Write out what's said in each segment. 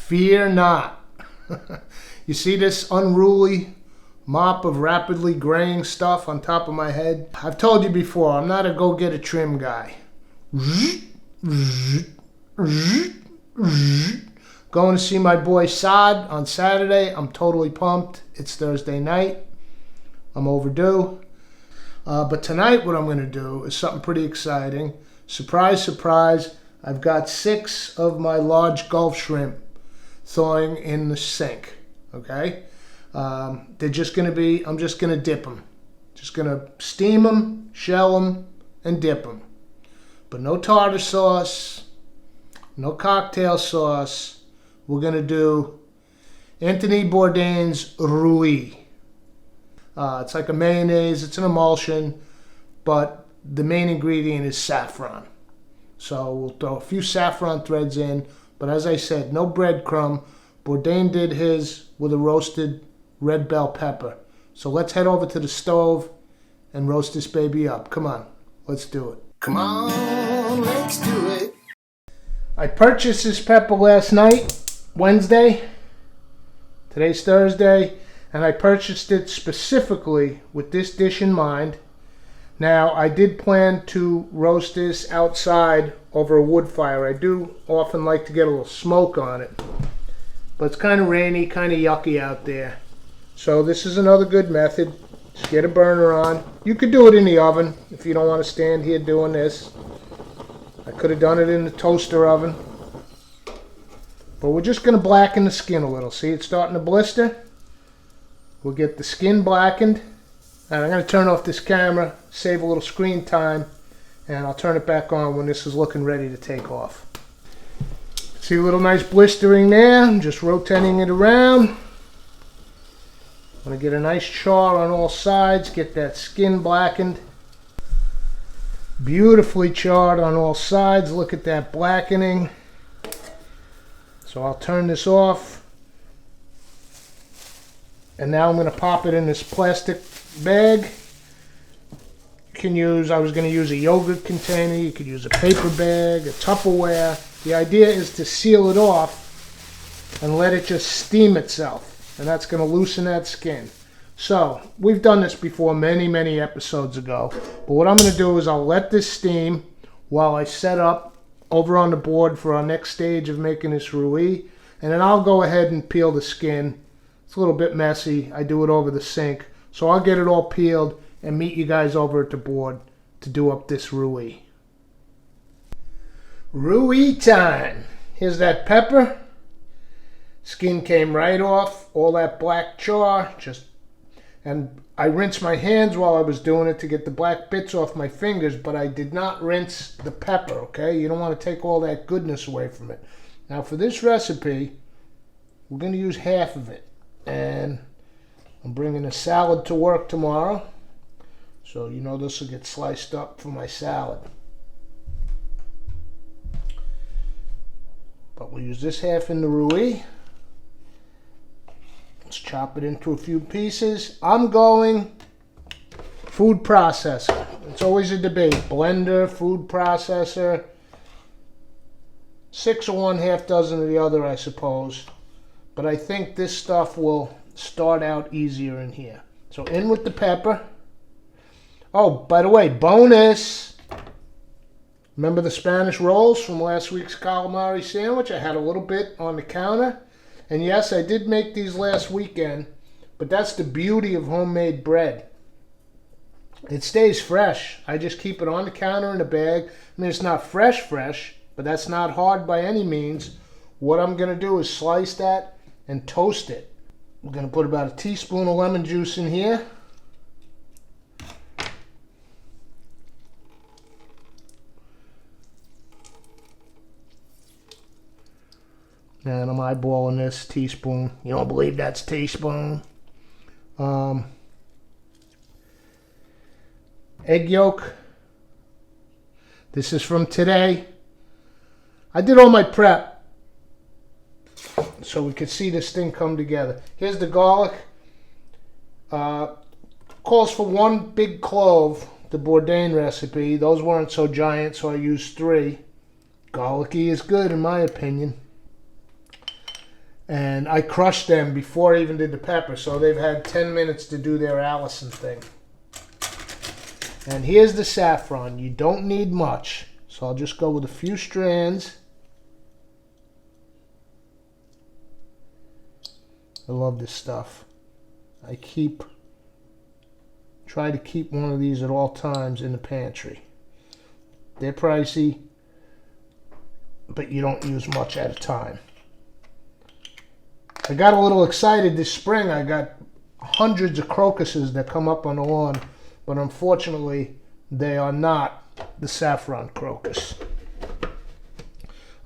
Fear not. You see this unruly mop of rapidly graying stuff on top of my head? I've told you before, I'm not a go get a trim guy. Going to see my boy Saad on Saturday. I'm totally pumped. It's Thursday night. I'm overdue. But tonight what I'm going to do is something pretty exciting. Surprise, surprise. I've got 6 of my large Gulf shrimp thawing in the sink. Okay? They're just going to be, I'm just going to dip them. Just going to steam them, shell them, and dip them. But no tartar sauce, no cocktail sauce. We're going to do Anthony Bourdain's Rouille. It's like a mayonnaise. It's an emulsion, but the main ingredient is saffron. So we'll throw a few saffron threads in, but as I said, no breadcrumb. Bourdain did his with a roasted red bell pepper. So let's head over to the stove and roast this baby up. Come on, let's do it. Come on, let's do it. I purchased this pepper last night, Wednesday. Today's Thursday, and I purchased it specifically with this dish in mind. Now, I did plan to roast this outside over a wood fire. I do often like to get a little smoke on it, but it's kind of rainy, kind of yucky out there. So this is another good method. Just get a burner on. You could do it in the oven if you don't want to stand here doing this. I could have done it in the toaster oven. But we're just going to blacken the skin a little. See, it's starting to blister. We'll get the skin blackened. And I'm going to turn off this camera, save a little screen time, and I'll turn it back on when this is looking ready to take off. See a little nice blistering there. I'm just rotating it around. I'm going to get a nice char on all sides, get that skin blackened. Beautifully charred on all sides. Look at that blackening. So I'll turn this off. And now I'm going to pop it in this plastic bag. You can use, I was going to use a yogurt container. You could use a paper bag, a Tupperware. The idea is to seal it off and let it just steam itself. And that's going to loosen that skin. So, we've done this before many episodes ago. But what I'm going to do is I'll let this steam while I set up over on the board for our next stage of making this rouille. And then I'll go ahead and peel the skin. It's a little bit messy. I do it over the sink. So I'll get it all peeled and meet you guys over at the board to do up this rouille. Rouille time. Here's that pepper. Skin came right off. All that black char. And I rinsed my hands while I was doing it to get the black bits off my fingers, but I did not rinse the pepper, okay? You don't want to take all that goodness away from it. Now for this recipe, we're going to use half of it. And I'm bringing a salad to work tomorrow. So you know this will get sliced up for my salad. But we'll use this half in the rouille. Let's chop it into a few pieces. I'm going food processor. It's always a debate. Blender, food processor. 6 of one, half dozen of the other, I suppose. But I think this stuff will start out easier in here. So in with the pepper. Oh, by the way, bonus. Remember the Spanish rolls from last week's calamari sandwich? I had a little bit on the counter. And yes, I did make these last weekend, but that's the beauty of homemade bread. It stays fresh. I just keep it on the counter in a bag. I mean, it's not fresh, but that's not hard by any means. What I'm going to do is slice that and toast it. I'm going to put about a teaspoon of lemon juice in here. And I'm eyeballing this teaspoon. You don't believe that's a teaspoon? Egg yolk. This is from today. I did all my prep so we could see this thing come together. Here's the garlic. Calls for 1 big clove, the Bourdain recipe. Those weren't so giant, so I used 3. Garlicky is good in my opinion. And I crushed them before I even did the pepper, so they've had 10 minutes to do their Allison thing. And here's the saffron. You don't need much, so I'll just go with a few strands. I love this stuff. I try to keep one of these at all times in the pantry. They're pricey, but you don't use much at a time. I got a little excited this spring. I got hundreds of crocuses that come up on the lawn, but unfortunately they are not the saffron crocus.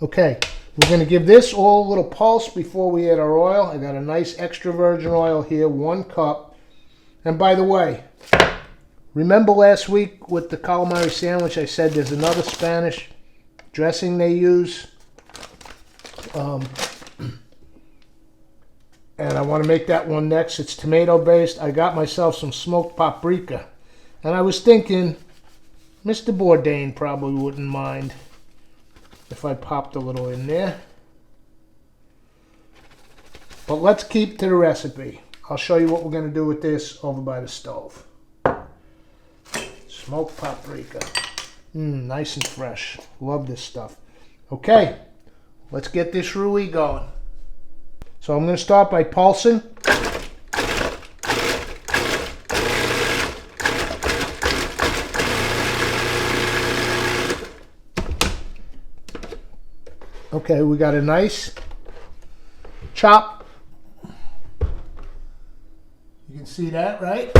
Okay, we're going to give this all a little pulse before we add our oil. I got a nice extra virgin oil here, 1 cup. And by the way, remember last week with the calamari sandwich I said there's another Spanish dressing they use? And I want to make that one next. It's tomato based. I got myself some smoked paprika. And I was thinking, Mr. Bourdain probably wouldn't mind if I popped a little in there. But let's keep to the recipe. I'll show you what we're going to do with this over by the stove. Smoked paprika. Nice and fresh. Love this stuff. Okay, let's get this rouille going. So I'm going to start by pulsing. Okay, we got a nice chop. You can see that, right?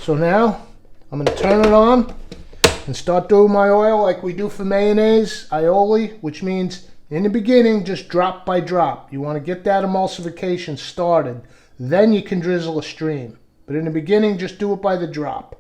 So now I'm going to turn it on and start doing my oil like we do for mayonnaise, aioli, which means in the beginning, just drop by drop. You want to get that emulsification started. Then you can drizzle a stream. But in the beginning, just do it by the drop.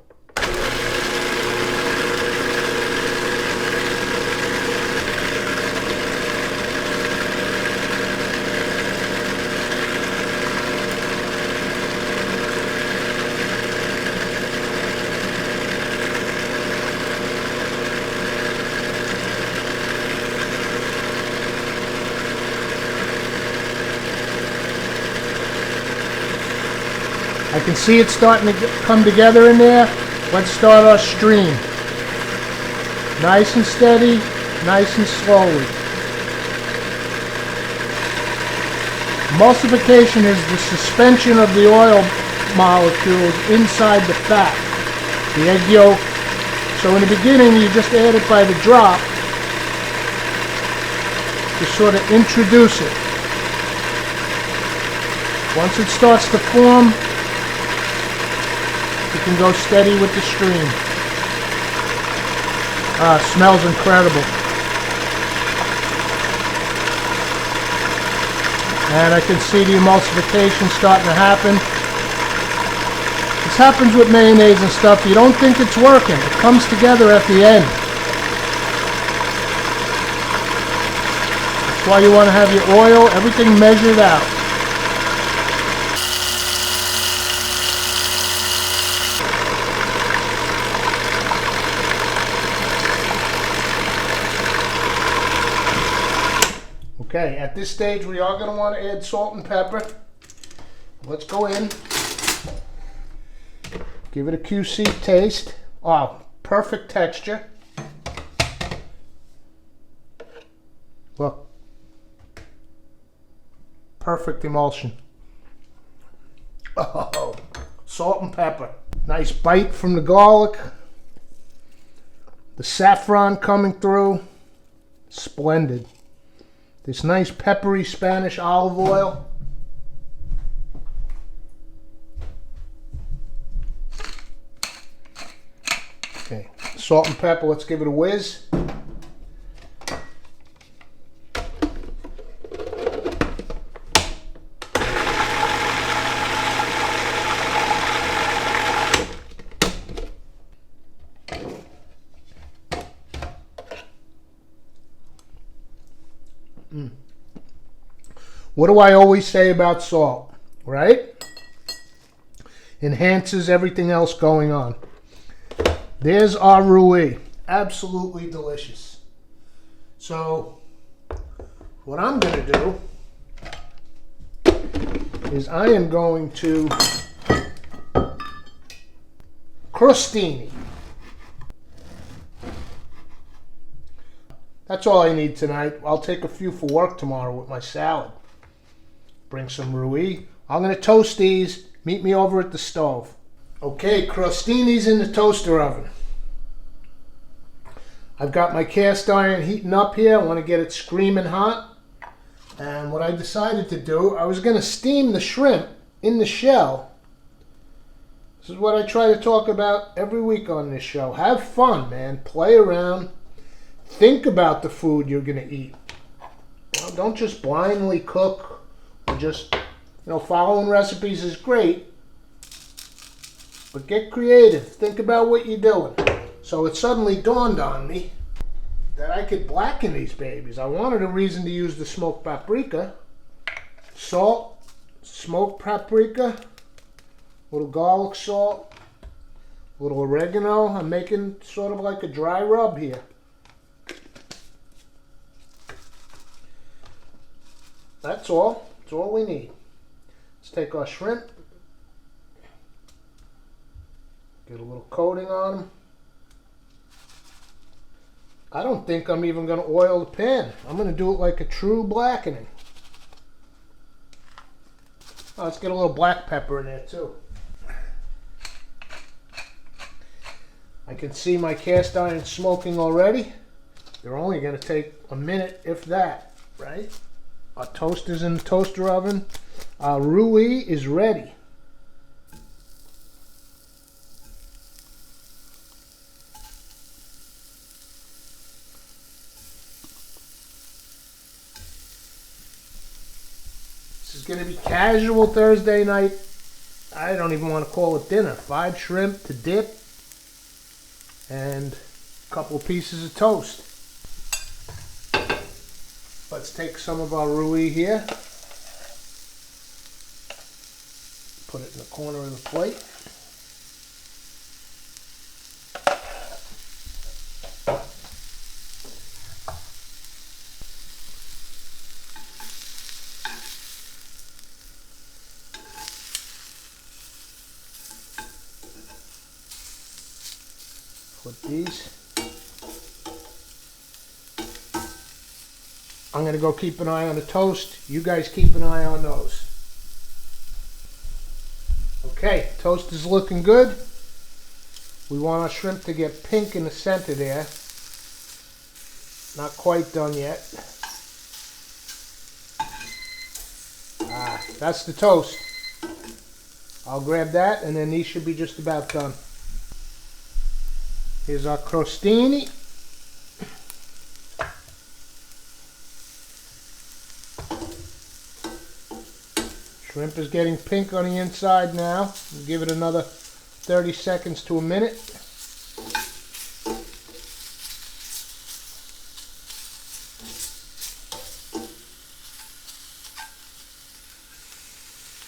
I can see it starting to come together in there. Let's start our stream. Nice and steady, nice and slowly. Emulsification is the suspension of the oil molecules inside the fat, the egg yolk. So in the beginning, you just add it by the drop to sort of introduce it. Once it starts to form, you can go steady with the stream. Smells incredible. And I can see the emulsification starting to happen. This happens with mayonnaise and stuff. You don't think it's working. It comes together at the end. That's why you want to have your oil, everything measured out. Okay, at this stage we are going to want to add salt and pepper. Let's go in. Give it a QC taste. Oh, perfect texture. Look. Perfect emulsion. Oh, salt and pepper. Nice bite from the garlic. The saffron coming through. Splendid. This nice peppery Spanish olive oil. Okay, salt and pepper, let's give it a whiz. What do I always say about salt, right? Enhances everything else going on. There's our rouille. Absolutely delicious. So, what I'm going to do is I am going to crostini. That's all I need tonight. I'll take a few for work tomorrow with my salad. Bring some Rouille. I'm going to toast these. Meet me over at the stove. Okay, crostini's in the toaster oven. I've got my cast iron heating up here. I want to get it screaming hot. And what I decided to do, I was going to steam the shrimp in the shell. This is what I try to talk about every week on this show. Have fun, man. Play around. Think about the food you're going to eat. You know, don't just blindly cook or just, following recipes is great. But get creative. Think about what you're doing. So it suddenly dawned on me that I could blacken these babies. I wanted a reason to use the smoked paprika. Salt, smoked paprika, a little garlic salt, a little oregano. I'm making sort of like a dry rub here. That's all. That's all we need. Let's take our shrimp. Get a little coating on them. I don't think I'm even going to oil the pan. I'm going to do it like a true blackening. Oh, let's get a little black pepper in there too. I can see my cast iron smoking already. They're only going to take a minute, if that, right? Our toaster's in the toaster oven. Our Rouille is ready. This is going to be casual Thursday night. I don't even want to call it dinner. 5 shrimp to dip and a couple of pieces of toast. Let's take some of our Rouille here. Put it in the corner of the plate. Put these. I'm going to go keep an eye on the toast. You guys keep an eye on those. Okay, toast is looking good. We want our shrimp to get pink in the center there. Not quite done yet. That's the toast. I'll grab that and then these should be just about done. Here's our crostini. Shrimp is getting pink on the inside now. We'll give it another 30 seconds to a minute.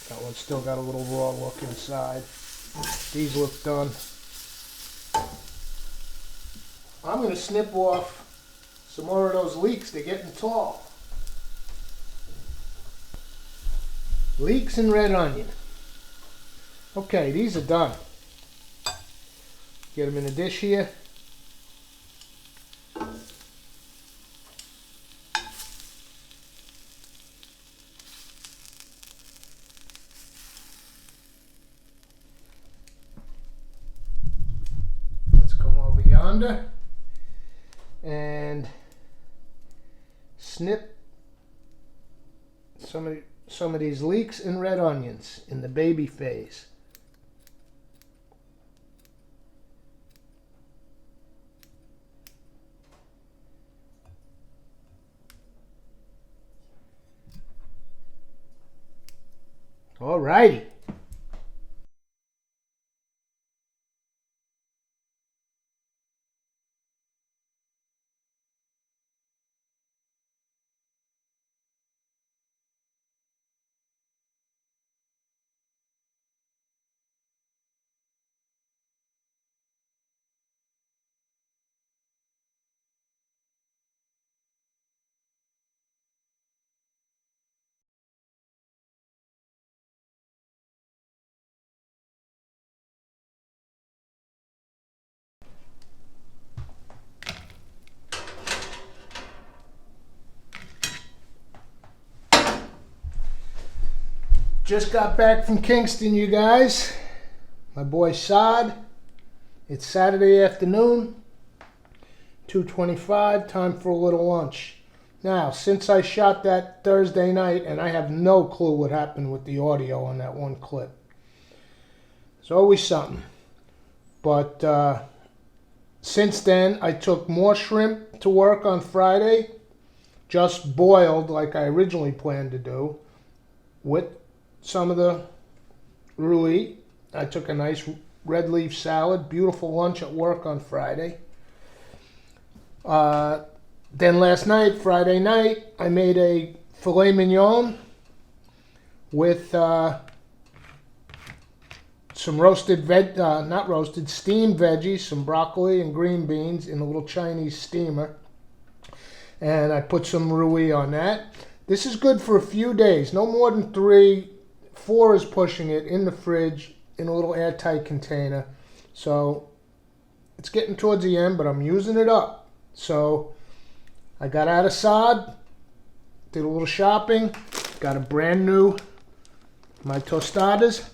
That one's still got a little raw look inside. These look done. I'm going to snip off some more of those leeks. They're getting tall. Leeks and red onion. Okay, these are done. Get them in a dish here. Let's come over yonder and snip some of these leeks and red onions in the baby phase. All righty. Just got back from Kingston, you guys. My boy Saad. It's Saturday afternoon, 2:25, time for a little lunch. Now, since I shot that Thursday night, and I have no clue what happened with the audio on that one clip. There's always something. But since then, I took more shrimp to work on Friday, just boiled like I originally planned to do, with some of the rouille. I took a nice red leaf salad, beautiful lunch at work on Friday. Then last night, Friday night, I made a filet mignon with some roasted steamed veggies, some broccoli and green beans in a little Chinese steamer. And I put some rouille on that. This is good for a few days, no more than 3. 4 is pushing it in the fridge in a little airtight container. So it's getting towards the end, but I'm using it up. So I got out of Saad, did a little shopping, got a brand new my tostadas.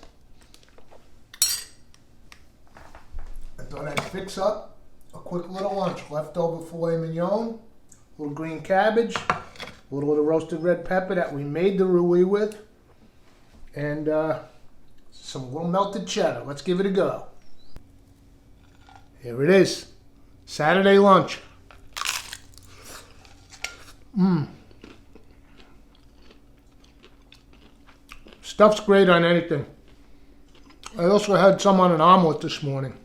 I thought I'd fix up a quick little lunch. Leftover filet mignon, a little green cabbage, a little of the roasted red pepper that we made the rouille with, and some little melted cheddar. Let's give it a go. Here it is. Saturday lunch. Stuff's great on anything. I also had some on an omelet this morning.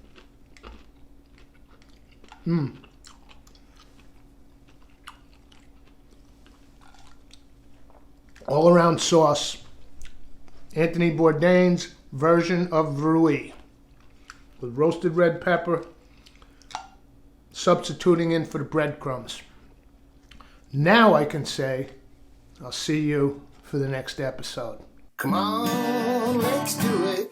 All around sauce. Anthony Bourdain's version of rouille, with roasted red pepper, substituting in for the breadcrumbs. Now I can say, I'll see you for the next episode. Come on, let's do it.